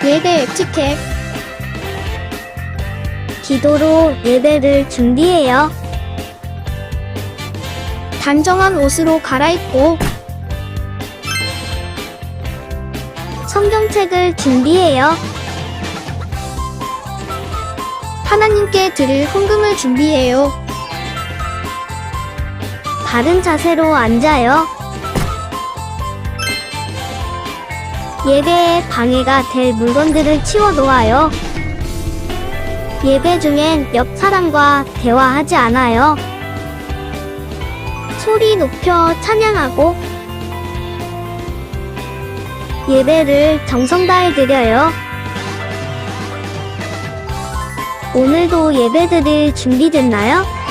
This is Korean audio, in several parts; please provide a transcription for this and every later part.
예배 에티켓. 기도로 예배를 준비해요. 단정한 옷으로 갈아입고 성경책을 준비해요. 하나님께 드릴 헌금을 준비해요. 바른 자세로 앉아요. 예배에 방해가 될 물건들을 치워놓아요. 예배 중엔 옆 사람과 대화하지 않아요. 소리 높여 찬양하고 예배를 정성 다해 드려요. 오늘도 예배드릴 준비됐나요?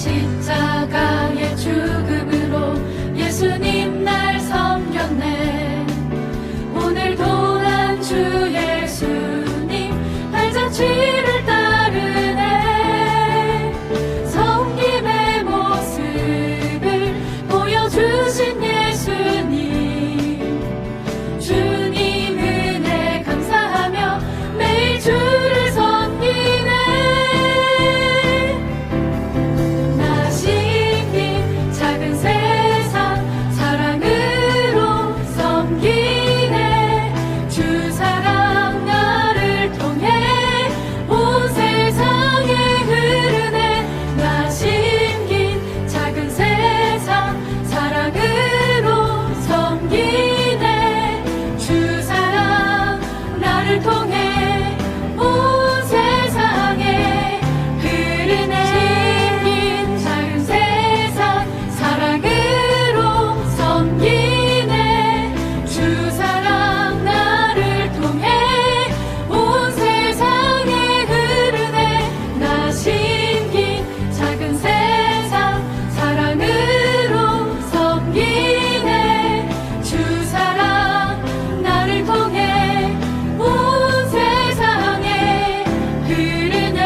십자가의 죽음으로 예수님 날 섬겼네. 오늘도 난 주 예수님 발자취를 따르네. 섬김의 모습을 보여주신 예수님, 주님 은혜 감사하며 매일 주를 섬기네. 나 신긴 작은 세상 사랑으로 섬기네. 주 사랑 나를 통해 온 세상에 흐르네. 나 신긴 작은 세상 사랑으로 섬기네. 주 사랑 나를 통해 온 세상에 흐르네. 신긴 작은 세상 사랑으로 섬기네. 주 사랑 나를 통해 온 세상에 흐르네. 나 신긴 작은 세상 사랑으로 섬기네. 주 사랑 나를 통해 온 세상에 흐르네.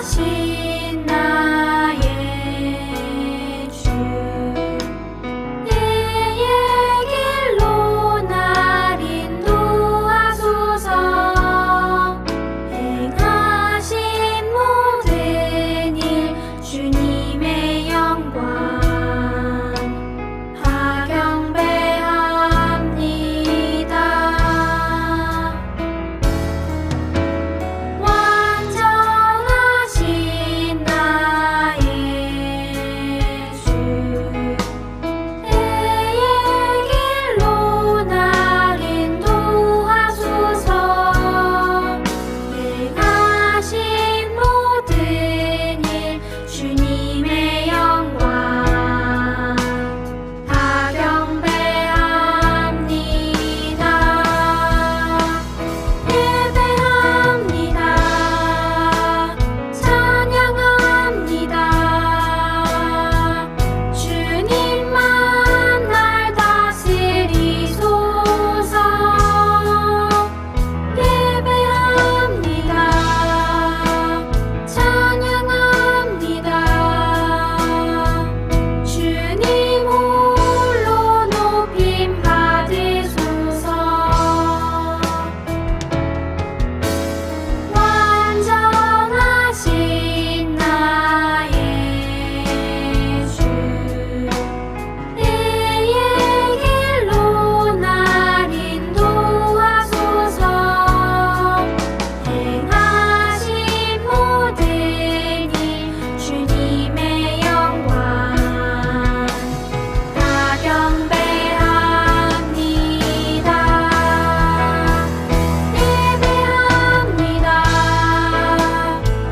완전하신 나의 주, 예의 길로 날 인도하소서. 행하신 모든 일 주님의 영광 다 경배합니다. 완전하신 나의 주, 예의 길로 날 인도하소서. 행하신 모든 일 주님의 영광 다 경배합니다. 예배합니다. 찬양합니다. 주님만 날 다스리소서. 예배합니다. 찬양합니다. 주님 홀로 높임 받으소서. 완전하신 나의 주, 예의 길로 날 인도하소서. 행하신 모든 일 주님의 영광 다 경배합니다. 예배합니다.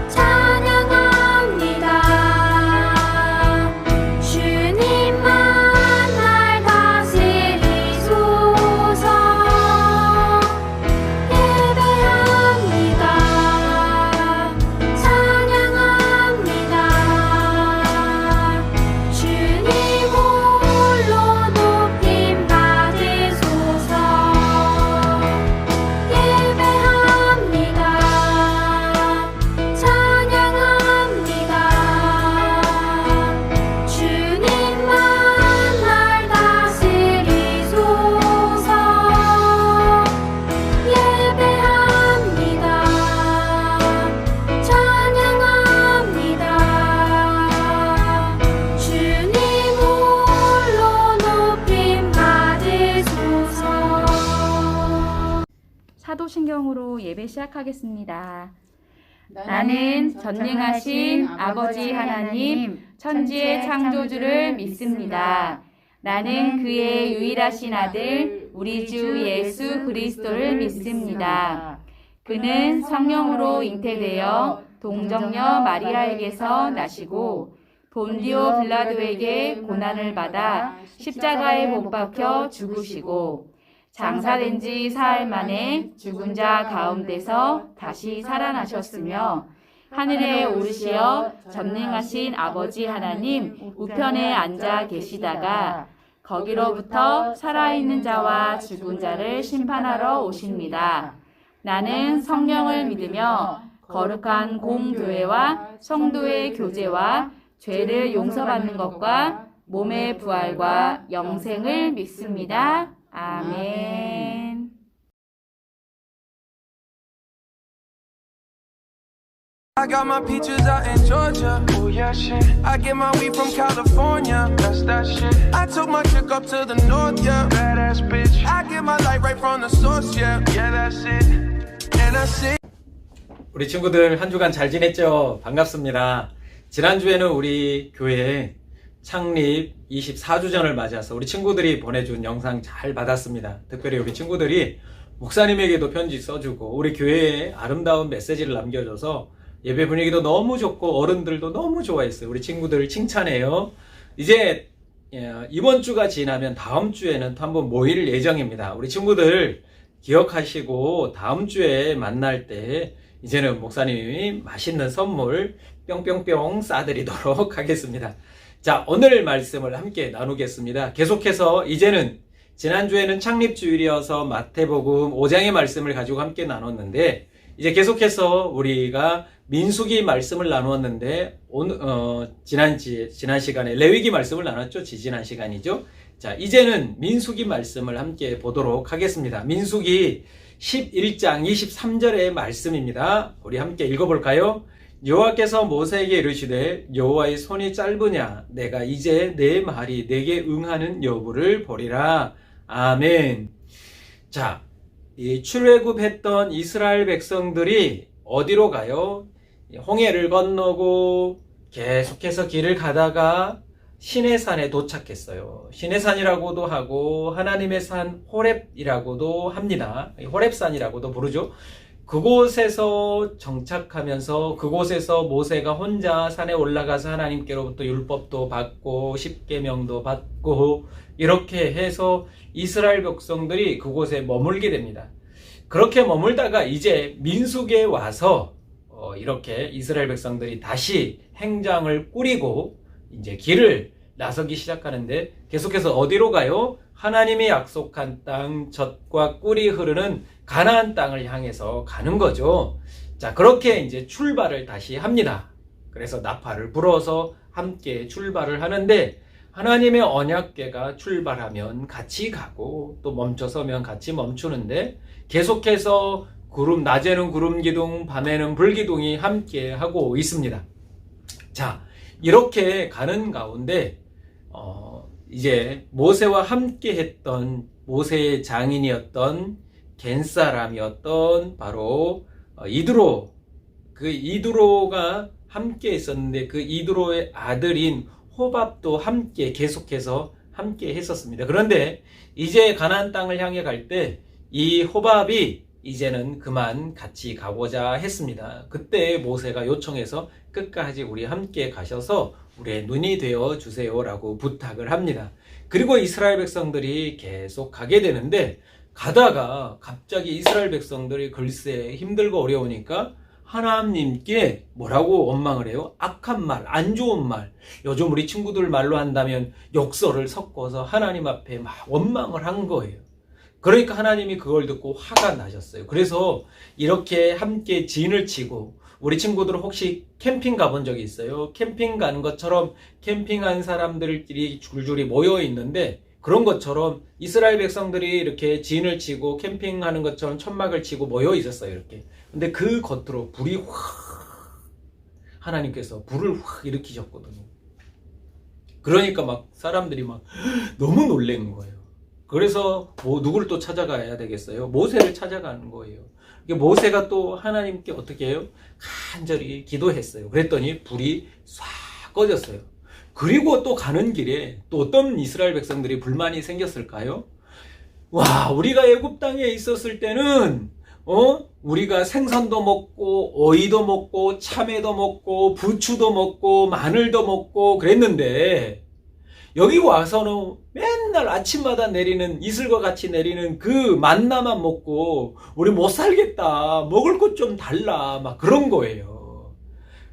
찬양합니다. 주님만 날 다스리소서. 예배합니다. 찬양합니다. 주님 홀로 높임 받으소서. 예배합니다. 찬양합니다. 주님만 날 다스리소서. 예배합니다. 찬양합니다. 주님 홀로 높임 받으소서. 사도신경으로 예배 시작하겠습니다. 나는 전능하신 아버지 하나님, 천지의 창조주를 믿습니다. 나는 그의 유일하신 아들 우리 주 예수 그리스도를 믿습니다. 그는 성령으로 잉태되어 동정녀 마리아에게서 나시고 본디오 빌라도에게 고난을 받아 십자가에 못 박혀 죽으시고 장사된 지 사흘 만에 죽은 자 가운데서 다시 살아나셨으며 하늘에 오르시어 전능하신 아버지 하나님 우편에 앉아 계시다가 거기로부터 살아있는 자와 죽은 자를 심판하러 오십니다. 나는 성령을 믿으며 거룩한 공교회와 성도의 교제와 죄를 용서받는 것과 몸의 부활과 영생을 믿습니다. 아멘. I got my peaches out in Georgia. Oh yeah, shit. I get my weed from California. That's that shit. I took my chick up to the north, yeah. Badass bitch. I get my light right from the source, yeah. Yeah, that's it. And I see. 우리 친구들 한 주간 잘 지냈죠? 반갑습니다. 지난주에는 우리 교회 창립 24주년을 맞아서 우리 친구들이 보내준 영상 잘 받았습니다. 특별히 우리 친구들이 목사님에게도 편지 써주고 우리 교회에 아름다운 메시지를 남겨줘서 예배 분위기도 너무 좋고 어른들도 너무 좋아했어요. 우리 친구들 칭찬해요. 이제 이번 주가 지나면 다음 주에는 또 한번 모일 예정입니다. 우리 친구들 기억하시고 다음 주에 만날 때 이제는 목사님이 맛있는 선물 뿅뿅뿅 싸드리도록 하겠습니다. 자, 오늘 말씀을 함께 나누겠습니다. 계속해서 이제는 지난주에는 창립주일이어서 마태복음 5장의 말씀을 가지고 함께 나눴는데 이제 계속해서 우리가 민수기 말씀을 나누었는데 오늘 지난 시간에 레위기 말씀을 나눴죠. 지난 시간이죠. 자, 이제는 민수기 말씀을 함께 보도록 하겠습니다. 민수기 11장 23절의 말씀입니다. 우리 함께 읽어볼까요? 여호와께서 모세에게 이르시되 여호와의 손이 짧으냐 내가 이제 내 말이 내게 응하는 여부를 보리라. 아멘. 자, 이 출애굽했던 이스라엘 백성들이 어디로 가요? 홍해를 건너고 계속해서 길을 가다가 시내산에 도착했어요. 시내산이라고도 하고 하나님의 산 호렙이라고도 합니다. 호렙산이라고도 부르죠. 그곳에서 정착하면서 그곳에서 모세가 혼자 산에 올라가서 하나님께로부터 율법도 받고 십계명도 받고 이렇게 해서 이스라엘 백성들이 그곳에 머물게 됩니다. 그렇게 머물다가 이제 민수기에 와서 이렇게 이스라엘 백성들이 다시 행장을 꾸리고 이제 길을 나서기 시작하는데 계속해서 어디로 가요? 하나님이 약속한 땅 젖과 꿀이 흐르는 가나안 땅을 향해서 가는 거죠. 자, 그렇게 이제 출발을 다시 합니다. 그래서 나팔을 불어서 함께 출발을 하는데 하나님의 언약궤가 출발하면 같이 가고 또 멈춰서면 같이 멈추는데 계속해서 낮에는 구름 기둥, 밤에는 불 기둥이 함께 하고 있습니다. 자, 이렇게 가는 가운데 이제 모세와 함께 했던 모세의 장인이었던 겐사람이었던 바로 이드로, 그 이드로가 함께 있었는데 그 이드로의 아들인 호밥도 함께 계속해서 함께 했었습니다. 그런데 이제 가나안 땅을 향해 갈 때 이 호밥이 이제는 그만 같이 가고자 했습니다. 그때 모세가 요청해서 끝까지 우리 함께 가셔서 우리의 눈이 되어 주세요라고 부탁을 합니다. 그리고 이스라엘 백성들이 계속 가게 되는데 가다가 갑자기 이스라엘 백성들이 글쎄 힘들고 어려우니까 하나님께 뭐라고 원망을 해요? 악한 말, 안 좋은 말. 요즘 우리 친구들 말로 한다면 욕설을 섞어서 하나님 앞에 막 원망을 한 거예요. 그러니까 하나님이 그걸 듣고 화가 나셨어요. 그래서 이렇게 함께 진을 치고 우리 친구들은 혹시 캠핑 가본 적이 있어요? 캠핑 간 것처럼 캠핑한 사람들끼리 줄줄이 모여 있는데 그런 것처럼 이스라엘 백성들이 이렇게 진을 치고 캠핑하는 것처럼 천막을 치고 모여 있었어요. 이렇게. 근데 그 겉으로 불이 확 하나님께서 불을 확 일으키셨거든요. 그러니까 막 사람들이 막 너무 놀란 거예요. 그래서 누구를 또 찾아가야 되겠어요? 모세를 찾아가는 거예요. 모세가 또 하나님께 어떻게 해요? 간절히 기도했어요. 그랬더니 불이 싹 꺼졌어요. 그리고 또 가는 길에 또 어떤 이스라엘 백성들이 불만이 생겼을까요? 와, 우리가 애굽 땅에 있었을 때는 우리가 생선도 먹고 오이도 먹고 참외도 먹고 부추도 먹고 마늘도 먹고 그랬는데 여기 와서는 맨날 아침마다 내리는 이슬과 같이 내리는 그 만나만 먹고 우리 못 살겠다. 먹을 것 좀 달라. 막 그런 거예요.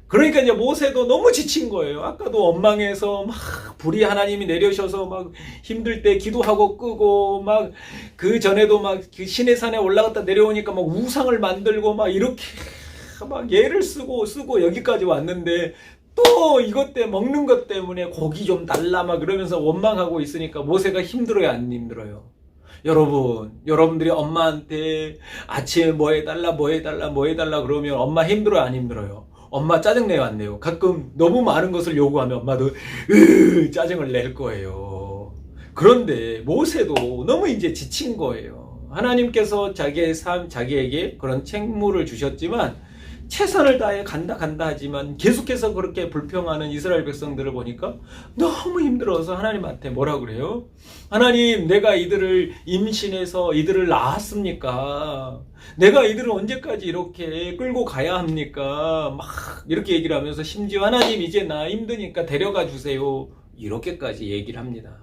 그러니까 이제 모세도 너무 지친 거예요. 아까도 원망해서 막 불이 하나님이 내려셔서 막 힘들 때 기도하고 끄고 막 그 전에도 막 그 시내산에 올라갔다 내려오니까 막 우상을 만들고 막 이렇게 막 예를 쓰고 여기까지 왔는데 또 이것 때문에 먹는 것 때문에 고기 좀 달라 막 그러면서 원망하고 있으니까 모세가 힘들어요, 안 힘들어요? 여러분들이 엄마한테 아침에 뭐 해달라 그러면 엄마 힘들어요, 안 힘들어요? 엄마 짜증내요, 안 내요? 가끔 너무 많은 것을 요구하면 엄마도 짜증을 낼 거예요. 그런데 모세도 너무 이제 지친 거예요. 하나님께서 자기의 삶, 자기에게 그런 책무를 주셨지만 최선을 다해 간다 하지만 계속해서 그렇게 불평하는 이스라엘 백성들을 보니까 너무 힘들어서 하나님한테 뭐라 그래요? 하나님, 내가 이들을 임신해서 이들을 낳았습니까? 내가 이들을 언제까지 이렇게 끌고 가야 합니까? 막 이렇게 얘기를 하면서 심지어 하나님, 이제 나 힘드니까 데려가 주세요. 이렇게까지 얘기를 합니다.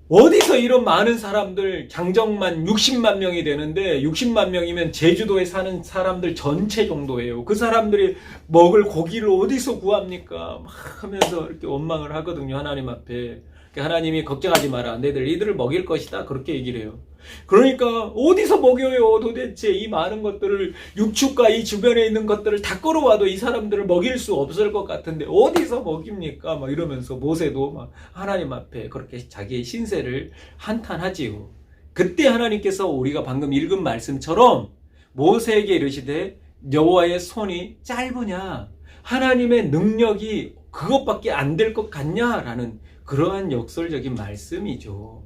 어디서 이런 많은 사람들, 장정만 60만 명이 되는데 60만 명이면 제주도에 사는 사람들 전체 정도예요. 그 사람들이 먹을 고기를 어디서 구합니까? 막 하면서 이렇게 원망을 하거든요, 하나님 앞에. 하나님이 걱정하지 마라. 이들을 먹일 것이다. 그렇게 얘기를 해요. 그러니까 어디서 먹여요? 도대체 이 많은 것들을, 육축과 이 주변에 있는 것들을 다 끌어와도 이 사람들을 먹일 수 없을 것 같은데 어디서 먹입니까? 막 이러면서 모세도 막 하나님 앞에 그렇게 자기의 신세를 한탄하지요. 그때 하나님께서 우리가 방금 읽은 말씀처럼 모세에게 이르시되 여호와의 손이 짧으냐? 하나님의 능력이 그것밖에 안 될 것 같냐라는 그러한 역설적인 말씀이죠.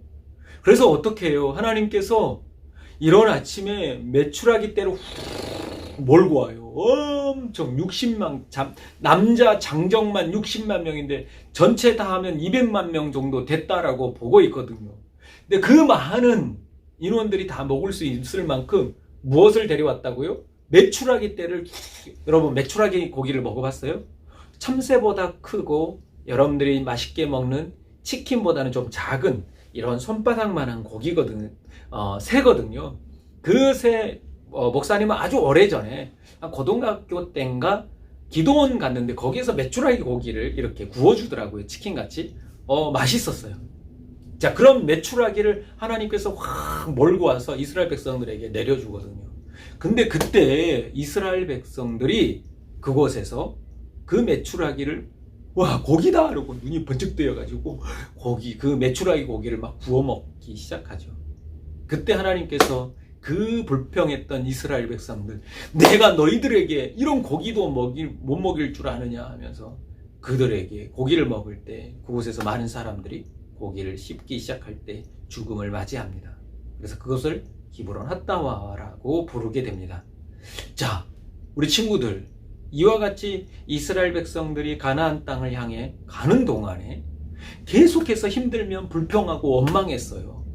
그래서 어떻게 해요? 하나님께서 이런 아침에 메추라기 떼로 몰고 와요. 엄청 60만, 남자 장정만 60만 명인데 전체 다 하면 200만 명 정도 됐다라고 보고 있거든요. 근데 그 많은 인원들이 다 먹을 수 있을 만큼 무엇을 데려왔다고요? 메추라기 떼를, 여러분 메추라기 고기를 먹어봤어요? 참새보다 크고 여러분들이 맛있게 먹는 치킨보다는 좀 작은 이런 손바닥만한 고기거든요. 새거든요. 그 새, 목사님은 아주 오래전에 고등학교 때인가 기도원 갔는데 거기에서 메추라기 고기를 이렇게 구워주더라고요. 치킨같이. 맛있었어요. 자, 그럼 메추라기를 하나님께서 확 몰고 와서 이스라엘 백성들에게 내려주거든요. 근데 그때 이스라엘 백성들이 그곳에서 그 메추라기를 와, 고기다! 이러고 눈이 번쩍 뜨여가지고 그 메추라기 고기를 막 구워 먹기 시작하죠. 그때 하나님께서 그 불평했던 이스라엘 백성들, 내가 너희들에게 이런 고기도 못 먹일 줄 아느냐 하면서 그들에게 고기를 먹을 때 그곳에서 많은 사람들이 고기를 씹기 시작할 때 죽음을 맞이합니다. 그래서 그것을 기브론 핫다와라고 부르게 됩니다. 자, 우리 친구들, 이와 같이 이스라엘 백성들이 가나안 땅을 향해 가는 동안에 계속해서 힘들면 불평하고 원망했어요.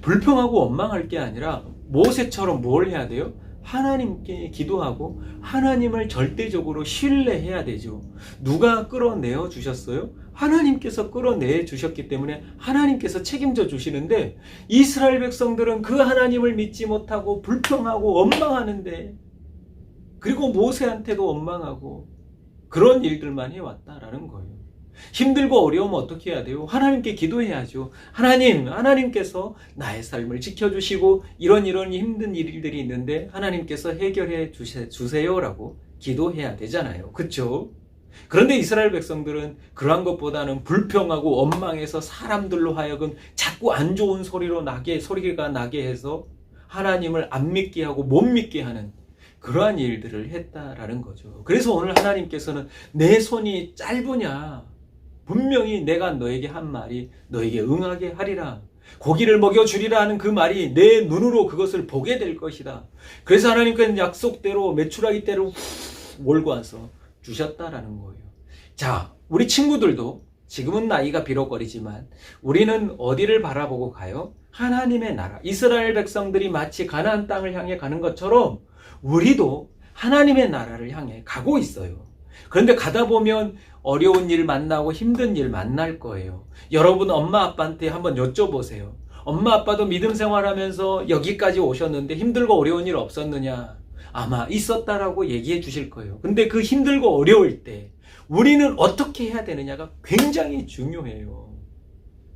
불평하고 원망할 게 아니라 모세처럼 뭘 해야 돼요? 하나님께 기도하고 하나님을 절대적으로 신뢰해야 되죠. 누가 끌어내어 주셨어요? 하나님께서 끌어내 주셨기 때문에 하나님께서 책임져 주시는데 이스라엘 백성들은 그 하나님을 믿지 못하고 불평하고 원망하는데, 그리고 모세한테도 원망하고 그런 일들만 해왔다라는 거예요. 힘들고 어려우면 어떻게 해야 돼요? 하나님께 기도해야죠. 하나님께서 나의 삶을 지켜주시고 이런 힘든 일들이 있는데 하나님께서 해결해 주세요라고 기도해야 되잖아요. 그렇죠? 그런데 이스라엘 백성들은 그러한 것보다는 불평하고 원망해서 사람들로 하여금 자꾸 안 좋은 소리가 나게 해서 하나님을 안 믿게 하고 못 믿게 하는 그러한 일들을 했다라는 거죠. 그래서 오늘 하나님께서는 내 손이 짧으냐? 분명히 내가 너에게 한 말이 너에게 응하게 하리라. 고기를 먹여주리라 하는 그 말이 내 눈으로 그것을 보게 될 것이다. 그래서 하나님께서는 약속대로 메추라기 떼로 몰고 와서 주셨다라는 거예요. 자, 우리 친구들도 지금은 나이가 비록 어리지만 우리는 어디를 바라보고 가요? 하나님의 나라, 이스라엘 백성들이 마치 가나안 땅을 향해 가는 것처럼 우리도 하나님의 나라를 향해 가고 있어요. 그런데 가다 보면 어려운 일 만나고 힘든 일 만날 거예요. 여러분 엄마 아빠한테 한번 여쭤보세요. 엄마 아빠도 믿음 생활하면서 여기까지 오셨는데 힘들고 어려운 일 없었느냐? 아마 있었다라고 얘기해 주실 거예요. 근데 그 힘들고 어려울 때 우리는 어떻게 해야 되느냐가 굉장히 중요해요.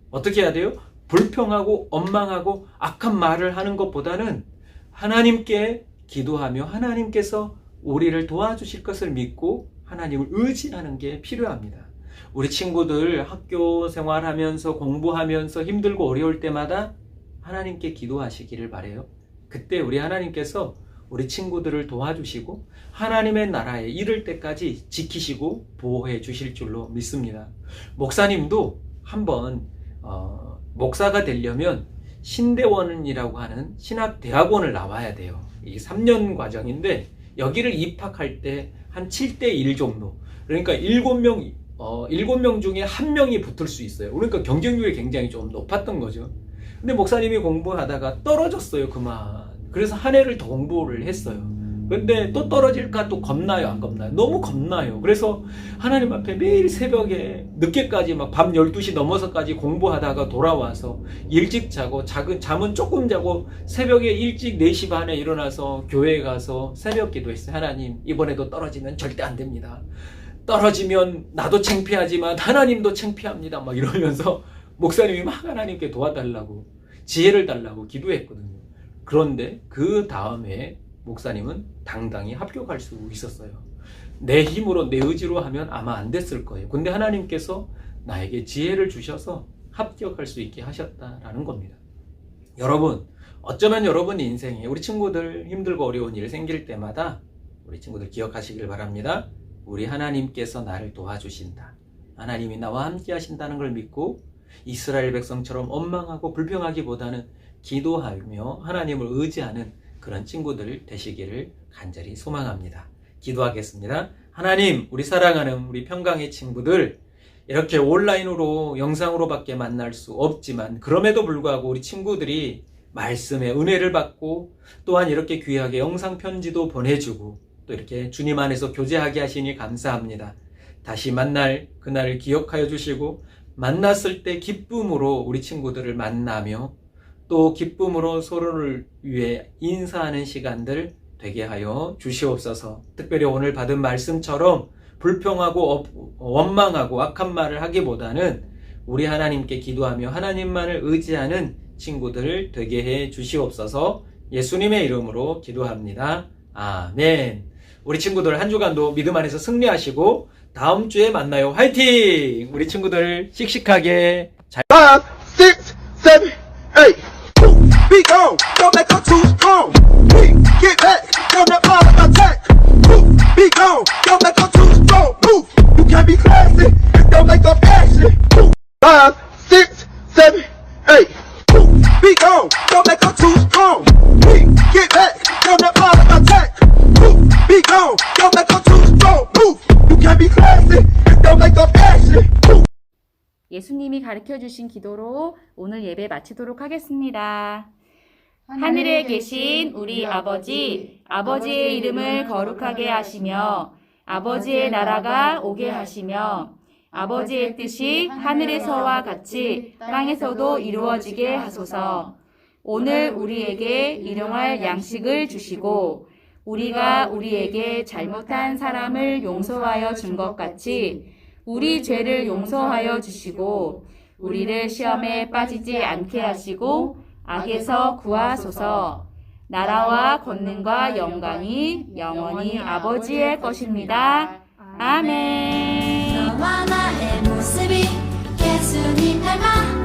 어떻게 해야 돼요? 불평하고 원망하고 악한 말을 하는 것보다는 하나님께 기도하며 하나님께서 우리를 도와주실 것을 믿고 하나님을 의지하는 게 필요합니다. 우리 친구들 학교 생활하면서 공부하면서 힘들고 어려울 때마다 하나님께 기도하시기를 바라요. 그때 우리 하나님께서 우리 친구들을 도와주시고 하나님의 나라에 이를 때까지 지키시고 보호해 주실 줄로 믿습니다. 목사님도 한번 목사가 되려면 신대원이라고 하는 신학대학원을 나와야 돼요. 이게 3년 과정인데 여기를 입학할 때 한 7대1 정도, 그러니까 7명 중에 1명이 붙을 수 있어요. 그러니까 경쟁률이 굉장히 좀 높았던 거죠. 근데 목사님이 공부하다가 떨어졌어요, 그만. 그래서 한 해를 더 공부를 했어요. 근데 또 떨어질까 또 겁나요, 안 겁나요? 너무 겁나요. 그래서 하나님 앞에 매일 새벽에 늦게까지 막 밤 12시 넘어서까지 공부하다가 돌아와서 일찍 자고 잠은 조금 자고 새벽에 일찍 4시 반에 일어나서 교회에 가서 새벽 기도했어요. 하나님, 이번에도 떨어지면 절대 안 됩니다. 떨어지면 나도 창피하지만 하나님도 창피합니다. 막 이러면서 목사님이 막 하나님께 도와달라고, 지혜를 달라고 기도했거든요. 그런데 그 다음에 목사님은 당당히 합격할 수 있었어요. 내 힘으로 내 의지로 하면 아마 안 됐을 거예요. 근데 하나님께서 나에게 지혜를 주셔서 합격할 수 있게 하셨다라는 겁니다. 여러분, 어쩌면 여러분 인생에 우리 친구들 힘들고 어려운 일 생길 때마다 우리 친구들 기억하시길 바랍니다. 우리 하나님께서 나를 도와주신다. 하나님이 나와 함께 하신다는 걸 믿고 이스라엘 백성처럼 원망하고 불평하기보다는 기도하며 하나님을 의지하는 그런 친구들 되시기를 간절히 소망합니다. 기도하겠습니다. 하나님, 우리 사랑하는 우리 평강의 친구들, 이렇게 온라인으로 영상으로밖에 만날 수 없지만 그럼에도 불구하고 우리 친구들이 말씀의 은혜를 받고 또한 이렇게 귀하게 영상 편지도 보내주고 또 이렇게 주님 안에서 교제하게 하시니 감사합니다. 다시 만날 그날을 기억하여 주시고 만났을 때 기쁨으로 우리 친구들을 만나며 또 기쁨으로 서로를 위해 인사하는 시간들 되게 하여 주시옵소서. 특별히 오늘 받은 말씀처럼 불평하고 원망하고 악한 말을 하기보다는 우리 하나님께 기도하며 하나님만을 의지하는 친구들 되게 해 주시옵소서. 예수님의 이름으로 기도합니다. 아멘. 우리 친구들 한 주간도 믿음 안에서 승리하시고 다음 주에 만나요. 화이팅! 우리 친구들 씩씩하게 잘 5, 6, 7, 8. Be gone, don't let go too strong. We get back, don't let fall attack. Be gone, don't let go too strong. Move, you can't be classy, don't make up action. 5, 6, 7, 8. Be gone, don't let go too strong. We get back, don't let fall attack. Be gone, don't let go too strong. Move, you can't be classy, don't make up action. 예수님이 가르쳐 주신 기도로 오늘 예배 마치도록 하겠습니다. 하늘에 계신 우리 아버지, 아버지의 이름을 거룩하게 하시며 아버지의 나라가 오게 하시며 아버지의 뜻이 하늘에서와 같이 땅에서도 이루어지게 하소서. 오늘 우리에게 일용할 양식을 주시고 우리가 우리에게 잘못한 사람을 용서하여 준 것 같이 우리 죄를 용서하여 주시고 우리를 시험에 빠지지 않게 하시고 악에서 구하소서. 나라와 권능과 영광이 영원히 아버지의 것입니다. 아멘. 너와 나의 모습이 예수님 닮아